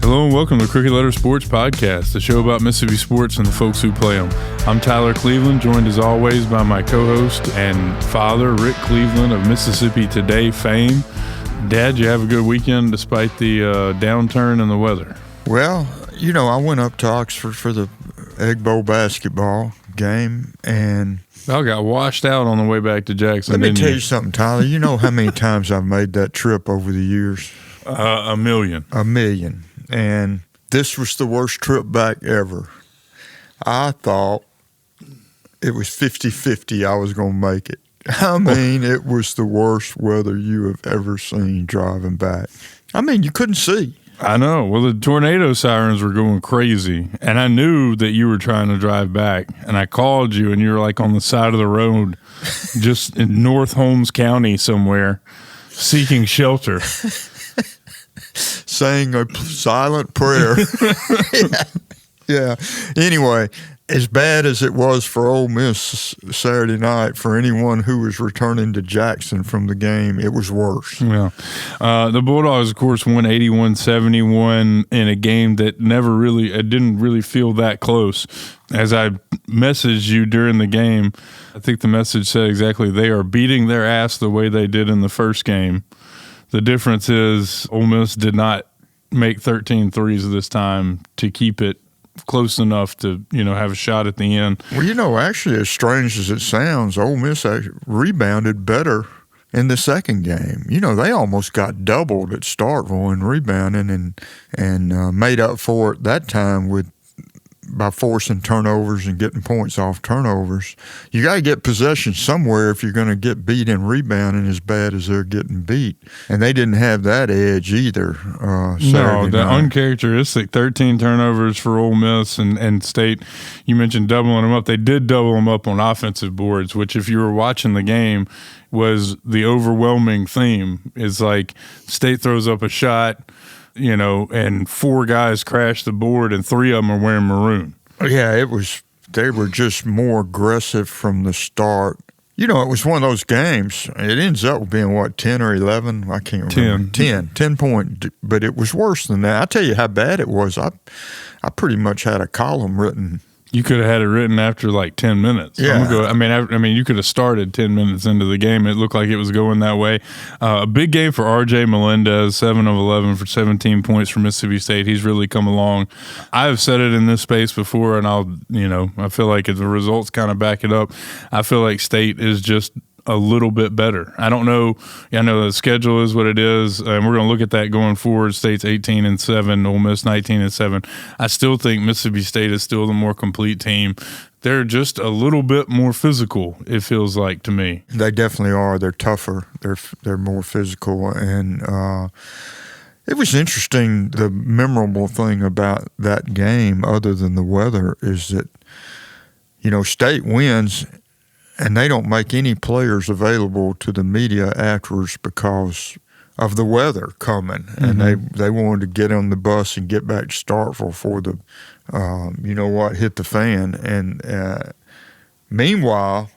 Hello and welcome to Crooked Letter Sports Podcast, the show about Mississippi sports and the folks who play them. I'm Tyler Cleveland, joined as always by my co-host and father, Rick Cleveland of Mississippi Today fame. Dad, you have a good weekend despite the downturn in the weather? Well, you know, I went up to Oxford for the Egg Bowl basketball game, and I got washed out on the way back to Jackson. Let me tell you something, Tyler. You know how many times I've made that trip over the years? A million. A million. And this was the worst trip back ever. I thought it was 50-50 I was going to make it. I mean, it was the worst weather you have ever seen driving back. I mean, you couldn't see. I know. Well, the tornado sirens were going crazy, and I knew that you were trying to drive back, and I called you, and you were like on the side of the road just in North Holmes County somewhere seeking shelter. Saying a silent prayer. Yeah. Anyway, as bad as it was for Ole Miss Saturday night, for anyone who was returning to Jackson from the game, it was worse. Yeah. The Bulldogs, of course, won 81-71 in a game that didn't really feel that close. As I messaged you during the game, I think the message said exactly, they are beating their ass the way they did in the first game. The difference is Ole Miss did not make 13 threes this time to keep it close enough to, have a shot at the end. Well, actually, as strange as it sounds, Ole Miss rebounded better in the second game. They almost got doubled at Starkville in rebounding and made up for it that time by forcing turnovers and getting points off turnovers. You got to get possession somewhere if you're going to get beat in rebounding as bad as they're getting beat. And they didn't have that edge either. The uncharacteristic 13 turnovers for Ole Miss and State. You mentioned doubling them up. They did double them up on offensive boards, which if you were watching the game was the overwhelming theme. Is like State throws up a shot, and four guys crash the board, and three of them are wearing maroon. Yeah, they were just more aggressive from the start. It was one of those games. It ends up being, 10 or 11? I can't remember. 10 point, but it was worse than that. I'll tell you how bad it was. I pretty much had a column written. You could have had it written after like 10 minutes. Yeah. You could have started 10 minutes into the game. It looked like it was going that way. A big game for R.J. Melendez, 7 of 11 for 17 points for Mississippi State. He's really come along. I've said it in this space before, and I feel like if the results kind of back it up, I feel like State is just a little bit better. I don't know. I know the schedule is what it is, and we're going to look at that going forward. State's 18-7, Ole Miss 19-7. I still think Mississippi State is still the more complete team. They're just a little bit more physical, it feels like to me. They definitely are. They're tougher. They're more physical, and it was interesting. The memorable thing about that game, other than the weather, is that State wins. And they don't make any players available to the media afterwards because of the weather coming. Mm-hmm. And they wanted to get on the bus and get back to Starkville for the, hit the fan. And meanwhile,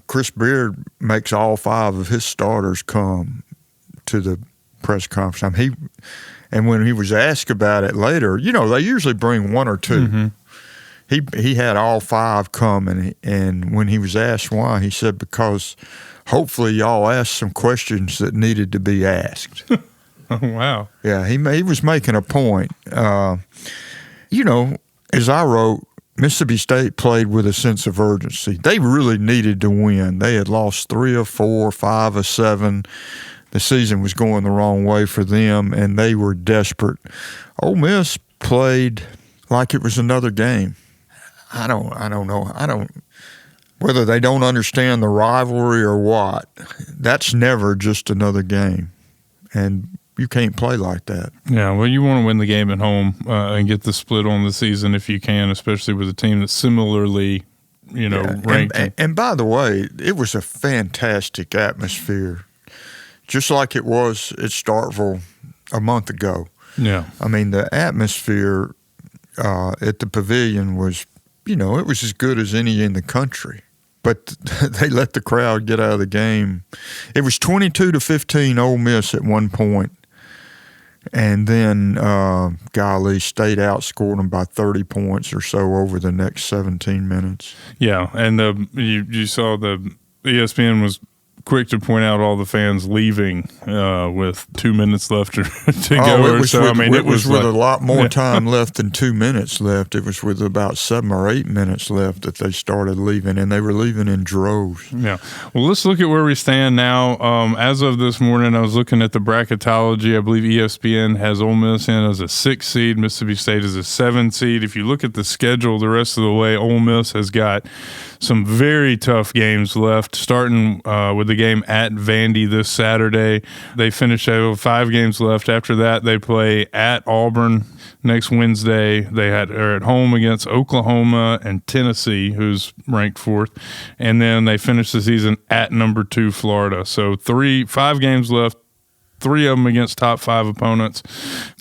Chris Beard makes all 5 of his starters come to the press conference. And when he was asked about it later, they usually bring 1 or 2. Mm-hmm. He had all 5 come, and when he was asked why, he said, because hopefully y'all asked some questions that needed to be asked. Oh, wow. Yeah, he was making a point. As I wrote, Mississippi State played with a sense of urgency. They really needed to win. They had lost 3 of 4, 5 of 7. The season was going the wrong way for them, and they were desperate. Ole Miss played like it was another game. I don't know. Whether they don't understand the rivalry or what. That's never just another game, and you can't play like that. Yeah, well, you want to win the game at home and get the split on the season if you can, especially with a team that's similarly, ranked. And by the way, it was a fantastic atmosphere, just like it was at Starkville a month ago. Yeah, I mean the atmosphere at the Pavilion was. It was as good as any in the country. But they let the crowd get out of the game. It was 22-15 Ole Miss at one point. And then, golly, State outscored them by 30 points or so over the next 17 minutes. Yeah, and you saw the ESPN was quick to point out all the fans leaving with 2 minutes left to go. It was with a lot more time left than 2 minutes left. It was with about 7 or 8 minutes left that they started leaving, and they were leaving in droves. Yeah. Well, let's look at where we stand now. As of this morning, I was looking at the bracketology. I believe ESPN has Ole Miss in as a 6 seed, Mississippi State as a 7 seed. If you look at the schedule the rest of the way, Ole Miss has got some very tough games left, starting with the game at Vandy this Saturday. They finish out 5 games left. After that, they play at Auburn next Wednesday. They are at home against Oklahoma and Tennessee, who's ranked 4th. And then they finish the season at number 2 Florida. So 5 games left. 3 of them against top 5 opponents.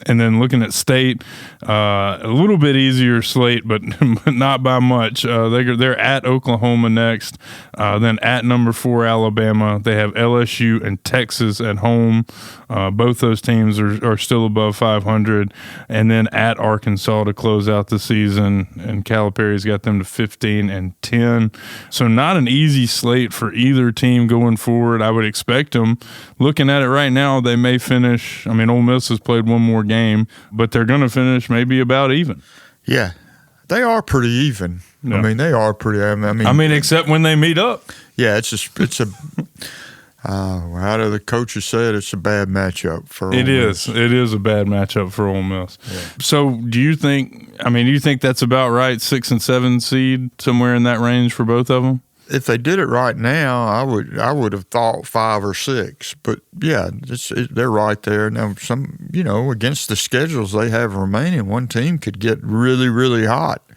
And then looking at State, a little bit easier slate, but not by much. They're at Oklahoma next, then at number 4 Alabama. They have LSU and Texas at home. Both those teams are still above 500. And then at Arkansas to close out the season. And Calipari's got them to 15-10. So not an easy slate for either team going forward. I would expect them. Looking at it right now, they may finish. I mean, Ole Miss has played one more game, but they're going to finish maybe about even. Yeah, they are pretty even. Yeah. I mean, they are pretty. I mean, except when they meet up. Yeah, it's a. How do the coaches say it? It's a bad matchup for Ole Miss. It is a bad matchup for Ole Miss. Yeah. So, do you think that's about right? 6 and 7 seed, somewhere in that range for both of them? If they did it right now, I would have thought 5 or 6. But yeah, they're right there now. Against the schedules they have remaining, one team could get really, really hot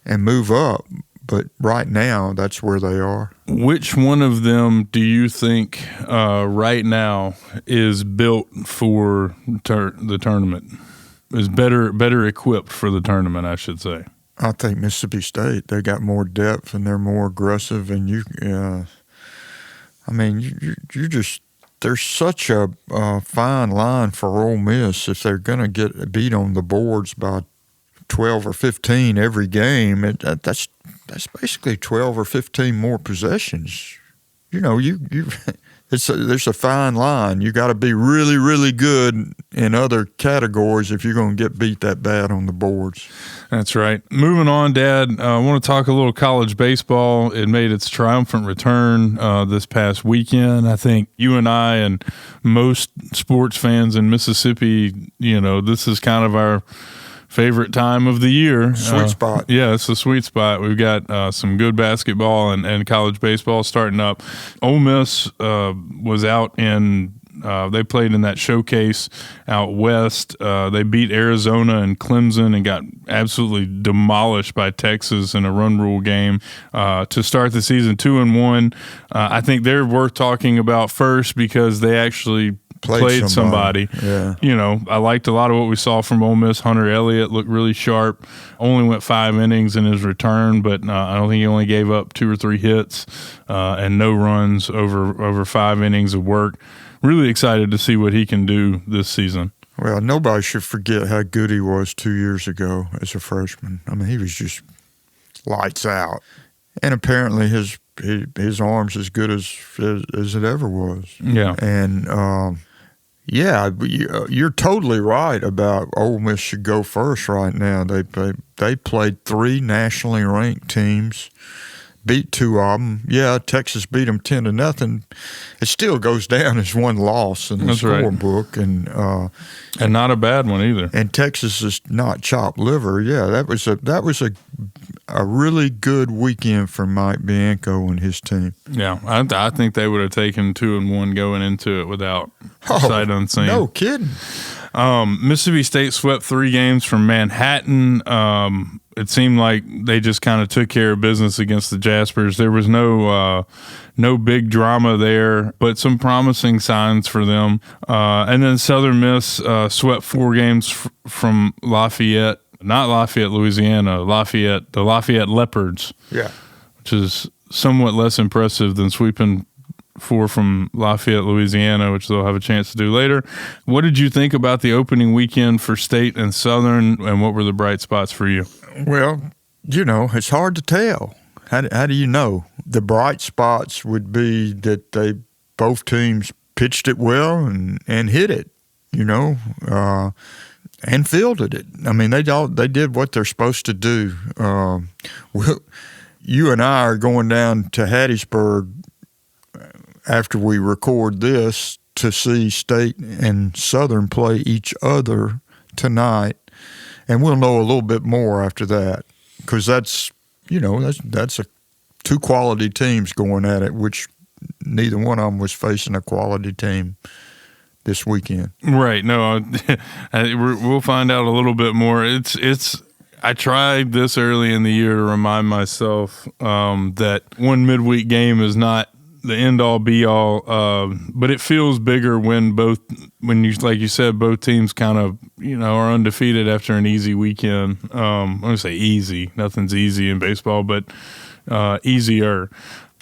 and move up. But right now, that's where they are. Which one of them do you think right now is built for the tournament? Is better equipped for the tournament, I should say. I think Mississippi State. They got more depth and they're more aggressive. And there's such a fine line for Ole Miss if they're going to get beat on the boards by 12 or 15 every game. That's basically 12 or 15 more possessions. There's a fine line. You got to be really, really good in other categories if you're going to get beat that bad on the boards. That's right. Moving on, Dad, I want to talk a little college baseball. It made its triumphant return this past weekend. I think you and I and most sports fans in Mississippi, this is kind of our favorite time of the year. Sweet spot. Yeah, it's a sweet spot. We've got some good basketball and college baseball starting up. Ole Miss was out in they played in that showcase out west. They beat Arizona and Clemson and got absolutely demolished by Texas in a run rule game to start the season 2-1. I think they're worth talking about first because they actually played somebody. Yeah. I liked a lot of what we saw from Ole Miss. Hunter Elliott looked really sharp. Only went 5 innings in his return, but I don't think he only gave up 2 or 3 hits and no runs over 5 innings of work. Really excited to see what he can do this season. Well, nobody should forget how good he was 2 years ago as a freshman. I mean, he was just lights out. And apparently his arm's as good as it ever was. Yeah. And you're totally right about Ole Miss should go first right now. They played 3 nationally ranked teams, beat 2 of them. Yeah, Texas beat them 10-0. It still goes down as one loss in the scorebook, and not a bad one either. And Texas is not chopped liver. Yeah, that was a really good weekend for Mike Bianco and his team. Yeah, I think they would have taken 2-1 going into it without sight unseen. No kidding. Mississippi State swept 3 games from Manhattan. It seemed like they just kind of took care of business against the Jaspers. There was no big drama there, but some promising signs for them. And then Southern Miss swept 4 games from Lafayette. Not Lafayette, Louisiana, the Lafayette Leopards. Yeah. Which is somewhat less impressive than sweeping 4 from Lafayette, Louisiana, which they'll have a chance to do later. What did you think about the opening weekend for State and Southern, and what were the bright spots for you? Well, it's hard to tell. How do you know? The bright spots would be that both teams pitched it well and hit it, and fielded it. I mean, they did what they're supposed to do. You and I are going down to Hattiesburg after we record this to see State and Southern play each other tonight, and we'll know a little bit more after that, because that's two quality teams going at it, which neither one of them was facing a quality team this weekend. Right. No, we'll find out a little bit more. I tried this early in the year to remind myself that one midweek game is not the end-all, be-all, but it feels bigger when you, like you said, both teams kind of, are undefeated after an easy weekend. I'm going to say easy. Nothing's easy in baseball, but easier.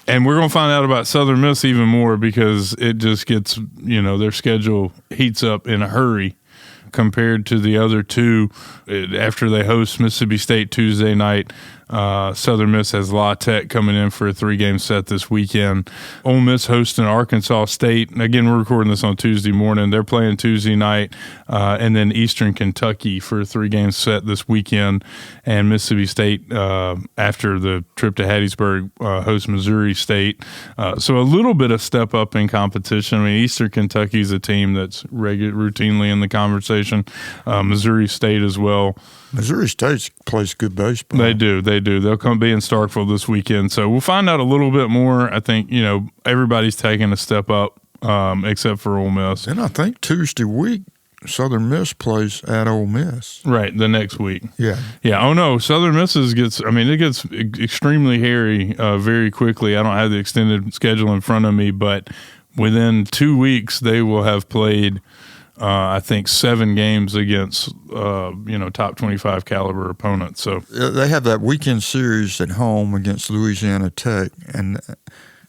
And we're going to find out about Southern Miss even more, because it just gets, their schedule heats up in a hurry compared to the other two. After they host Mississippi State Tuesday night, Southern Miss has La Tech coming in for a 3-game set this weekend. Ole Miss hosting Arkansas State. Again, we're recording this on Tuesday morning. They're playing Tuesday night, and then Eastern Kentucky for a 3-game set this weekend. And Mississippi State, after the trip to Hattiesburg, hosts Missouri State. So a little bit of step up in competition. I mean, Eastern Kentucky is a team that's routinely in the conversation. Missouri State as well. Missouri State plays good baseball. They do. They'll come be in Starkville this weekend. So we'll find out a little bit more. I think, everybody's taking a step up, except for Ole Miss. And I think Tuesday week, Southern Miss plays at Ole Miss. Right, the next week. Yeah. Yeah. Oh, no. Southern Miss gets extremely hairy very quickly. I don't have the extended schedule in front of me, but within 2 weeks, they will have played I think 7 games against top 25 caliber opponents. So they have that weekend series at home against Louisiana Tech, and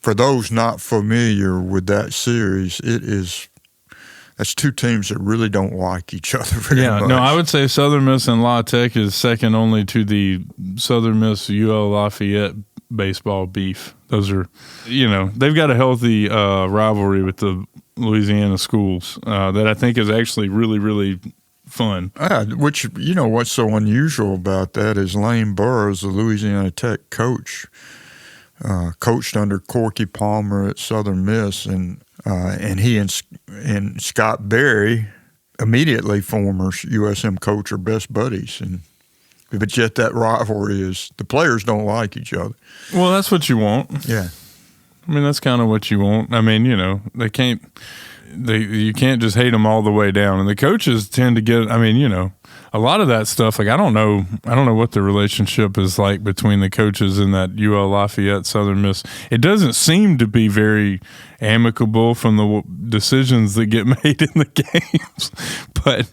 for those not familiar with that series, that's two teams that really don't like each other very much. No, I would say Southern Miss and La Tech is second only to the Southern Miss UL Lafayette baseball beef. Those are, they've got a healthy rivalry with the Louisiana schools that I think is actually really, really fun. Which, what's so unusual about that is Lane Burroughs, the Louisiana Tech coach, coached under Corky Palmer at Southern Miss, and he and Scott Berry, immediately former USM coach, are best buddies. But yet that rivalry is, the players don't like each other. Well, that's what you want. Yeah. I mean, that's kind of what you want. I mean, you can't just hate them all the way down. And the coaches tend to get, a lot of that stuff, like I don't know what the relationship is like between the coaches in that UL Lafayette Southern Miss. It doesn't seem to be very amicable from the decisions that get made in the games. But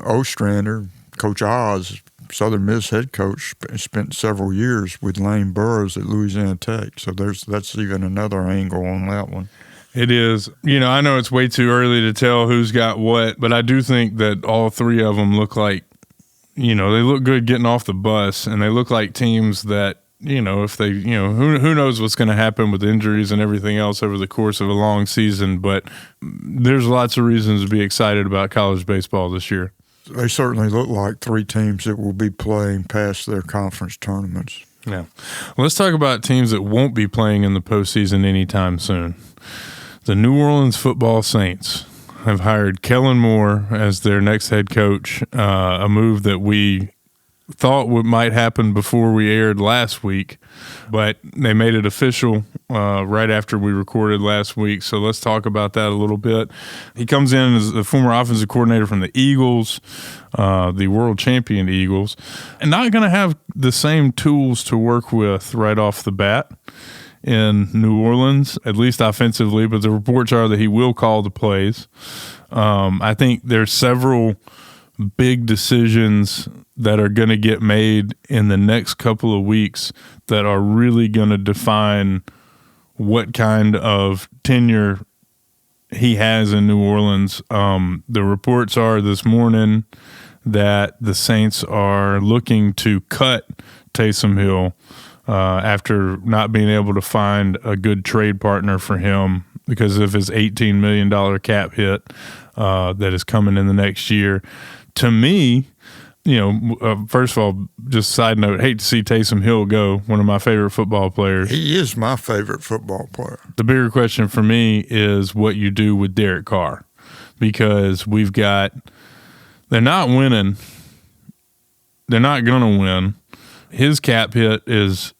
Ostrander, Coach Oz, Southern Miss head coach, spent several years with Lane Burroughs at Louisiana Tech. So that's even another angle on that one. It is. I know it's way too early to tell who's got what, but I do think that all three of them look like, they look good getting off the bus, and they look like teams that, if they, who knows what's going to happen with injuries and everything else over the course of a long season, but there's lots of reasons to be excited about college baseball this year. They certainly look like three teams that will be playing past their conference tournaments. Yeah. Well, let's talk about teams that won't be playing in the postseason anytime soon. The New Orleans Football Saints have hired Kellen Moore as their next head coach, a move that we thought might happen before we aired last week, but they made it official right after we recorded last week. So let's talk about that a little bit. He comes in as the former offensive coordinator from the Eagles, the world champion Eagles, and not going to have the same tools to work with right off the bat in New Orleans, at least offensively, but the reports are that he will call the plays. I think there's several big decisions that are going to get made in the next couple of weeks that are really going to define what kind of tenure he has in New Orleans. The reports are this morning that the Saints are looking to cut Taysom Hill after not being able to find a good trade partner for him because of his $18 million cap hit that is coming in the next year. To me, first of all, just side note, hate to see Taysom Hill go, one of my favorite football players. He is my favorite football player. The bigger question for me is what you do with Derek Carr, because they're not winning. They're not going to win. His cap hit is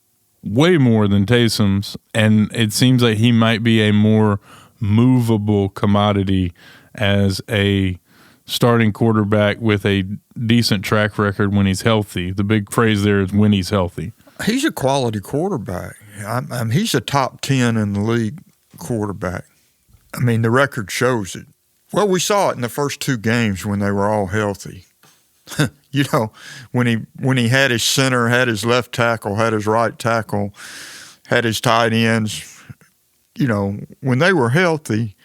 way more than Taysom's, and it seems like he might be a more movable commodity as a starting quarterback with a decent track record when he's healthy. The big phrase there is when he's healthy. He's a quality quarterback. He's a top 10 in the league quarterback. I mean, the record shows it. Well, we saw it in the first two games when they were all healthy. When he had his center, had his left tackle, had his right tackle, had his tight ends, when they were healthy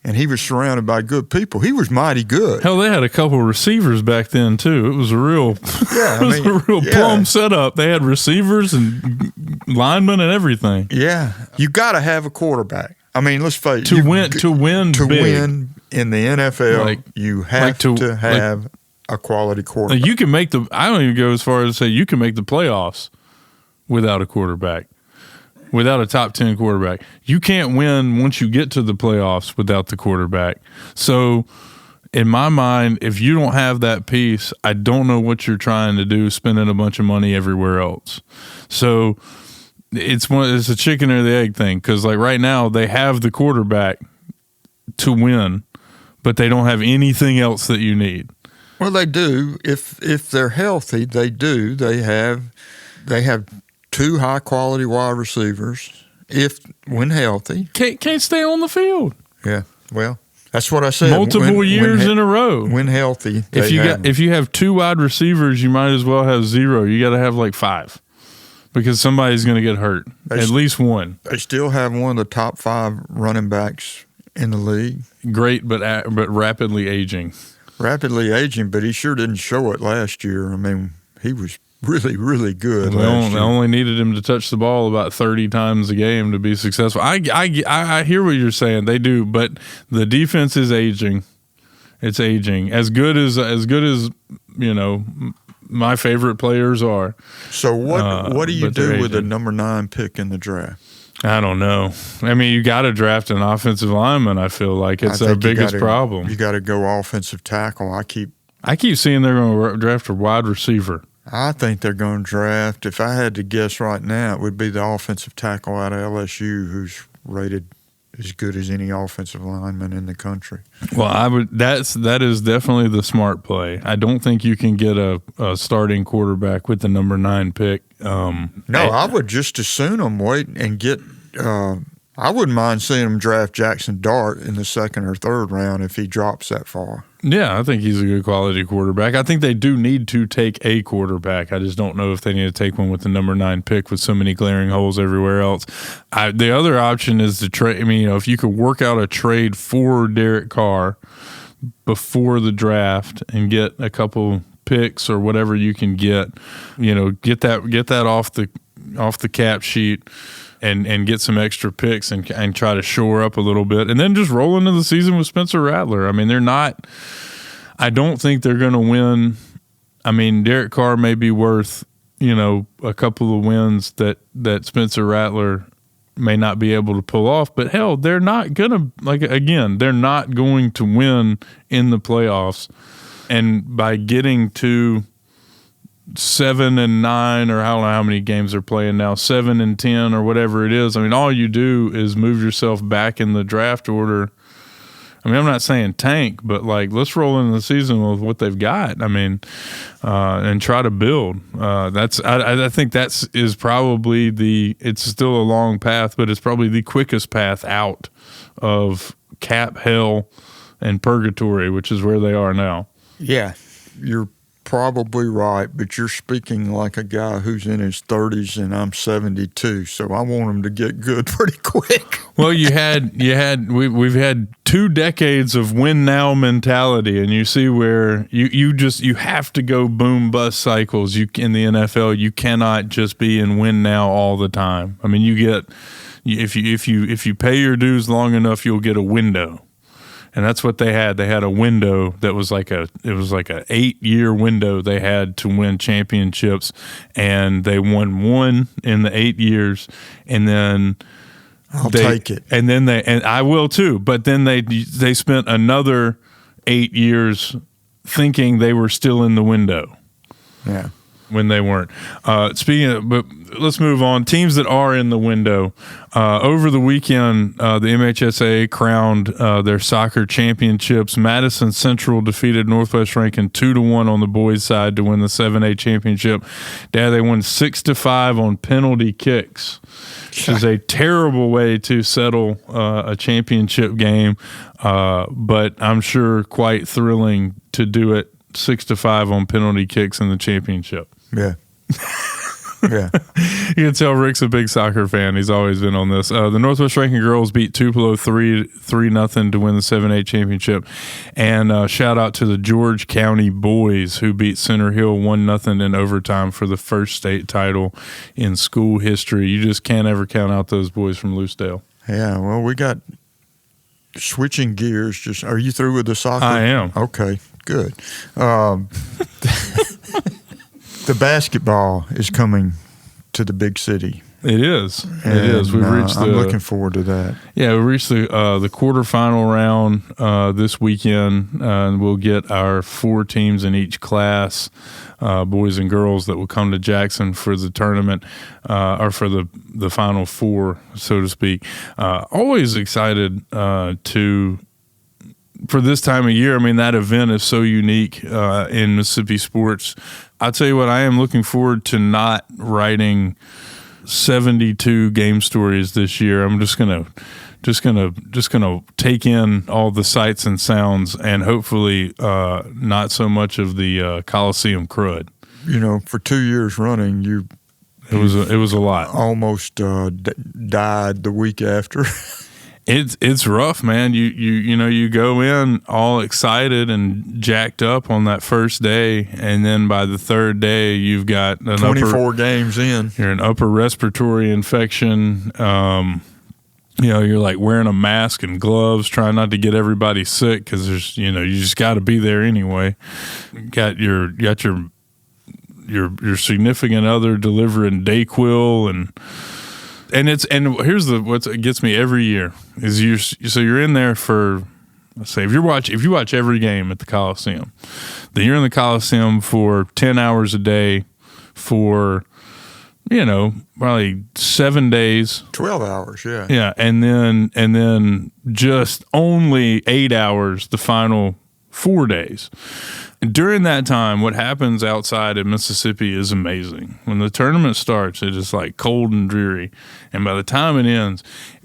and he was surrounded by good people, he was mighty good. Hell, they had a couple of receivers back then too. It was a real, plum setup. They had receivers and linemen and everything. Yeah, you got to have a quarterback. I mean, let's face it. To win in the NFL, you have to have a quality quarterback. You can make I don't even go as far as to say you can make the playoffs without a quarterback, without a top 10 quarterback. You can't win once you get to the playoffs without the quarterback. So in my mind, if you don't have that piece, I don't know what you're trying to do, spending a bunch of money everywhere else. So it's a chicken or the egg thing, because right now they have the quarterback to win, but they don't have anything else that you need. Well, they do. If they're healthy, they do. They have two high quality wide receivers. When healthy, can't stay on the field. Yeah, well, that's what I said. Multiple years in a row. When healthy, if you have two wide receivers, you might as well have zero. You got to have 5, because somebody's going to get hurt. At least one. They still have one of the top 5 running backs in the league. Great, but rapidly aging. Rapidly aging, but he sure didn't show it last year. I mean, he was really, really good last year. They only needed him to touch the ball about 30 times a game to be successful. I hear what you're saying. They do, but the defense is aging. It's aging. As good as my favorite players are. So what do you do with the number 9 pick in the draft? I don't know. I mean, you got to draft an offensive lineman. I feel like it's our biggest problem. You got to go offensive tackle. I keep seeing they're going to draft a wide receiver. I think they're going to draft. If I had to guess right now, it would be the offensive tackle out of LSU, who's rated as good as any offensive lineman in the country. Well, that is definitely the smart play. I don't think you can get a starting quarterback with the number 9 pick. I would just as soon wait and get. I wouldn't mind seeing them draft Jackson Dart in the 2nd or 3rd round if he drops that far. Yeah, I think he's a good quality quarterback. I think they do need to take a quarterback. I just don't know if they need to take one with the number 9 pick with so many glaring holes everywhere else. The other option is to trade. I mean, if you could work out a trade for Derek Carr before the draft and get a couple picks or whatever you can get, get that off the cap sheet. And get some extra picks and try to shore up a little bit, and then just roll into the season with Spencer Rattler. I mean, I don't think they're going to win. I mean, Derek Carr may be worth, a couple of wins that Spencer Rattler may not be able to pull off. But hell, they're not going to, they're not going to win in the playoffs. And by getting to 7 and 9, or I don't know how many games they're playing now, 7 and 10 or whatever it is. I mean, all you do is move yourself back in the draft order. I mean, I'm not saying tank, but let's roll into the season with what they've got. I mean, and try to build. I think is probably it's still a long path, but it's probably the quickest path out of cap hell and purgatory, which is where they are now. Yeah, you're probably right, but you're speaking like a guy who's in his 30s, and I'm 72, so I want him to get good pretty quick. Well, we've had 2 decades of win now mentality, and you see where you have to go boom bust cycles. In the NFL, you cannot just be in win now all the time. I mean, if you pay your dues long enough, you'll get a window. And that's what they had. They had a window that was like a 8-year window they had to win championships, and they won 1 in the 8 years, and then I'll take it. And then and I will too. But then they spent another 8 years thinking they were still in the window. Yeah. When they weren't. But let's move on. Teams that are in the window. Over the weekend, the MHSAA crowned their soccer championships. Madison Central defeated Northwest Rankin 2-1 on the boys' side to win the 7A championship. They won 6-5 on penalty kicks, which is a terrible way to settle a championship game, but I'm sure quite thrilling to do it 6-5 on penalty kicks in the championship. Yeah. Yeah. You can tell Rick's a big soccer fan. He's always been on this. The Northwest Rankin girls beat Tupelo 3-0 to win the 7A championship. And shout out to the George County boys who beat Center Hill 1-0 in overtime for the first state title in school history. You just can't ever count out those boys from Loosedale. Yeah, well, we got switching gears. Are you through with the soccer? I am. Okay, good. The basketball is coming to the big city. It is. It is. We've reached. I'm looking forward to that. Yeah, we reached the quarterfinal round this weekend, and we'll get our 4 teams in each class, boys and girls, that will come to Jackson for the tournament, or for the Final Four, so to speak. Always excited for this time of year. I mean, that event is so unique in Mississippi sports. I'll tell you what, I am looking forward to not writing 72 game stories this year. I'm just gonna take in all the sights and sounds, and hopefully not so much of the Coliseum crud. You know, for 2 years running, it was a lot. Almost died the week after. It's rough, man. You go in all excited and jacked up on that first day, and then by the third day you've got 24 games in. You're an upper respiratory infection. You're like wearing a mask and gloves, trying not to get everybody sick because there's you just got to be there anyway. Got your significant other delivering Dayquil and here's what gets me every year is you're in there for, let's say, if you watch every game at the Coliseum, then you're in the Coliseum for 10 hours a day for probably 7 days, 12 hours, yeah, and then just only 8 hours the final 4 days. During that time, what happens outside in Mississippi is amazing. When the tournament starts, it is like cold and dreary. And by the time it ends,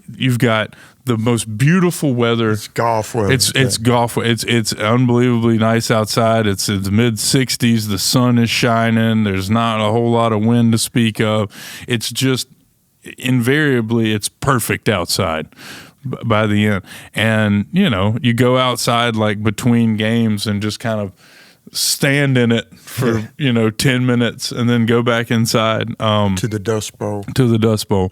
you've got the most beautiful weather. It's golf weather. It's golf. It's unbelievably nice outside. It's in the mid-60s. The sun is shining. There's not a whole lot of wind to speak of. It's just invariably, it's perfect outside by the end. And, you go outside like between games and just kind of stand in it for 10 minutes and then go back inside to the Dust Bowl.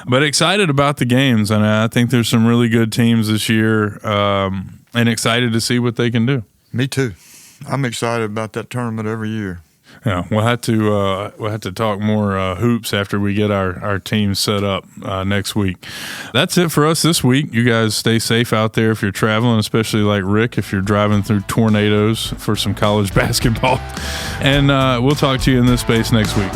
But excited about the games, and I think there's some really good teams this year, and excited to see what they can do. Me too. I'm excited about that tournament every year. Yeah, we'll have to talk more hoops after we get our team set up next week. That's it for us this week. You guys stay safe out there if you're traveling, especially like Rick if you're driving through tornadoes for some college basketball. And we'll talk to you in this space next week.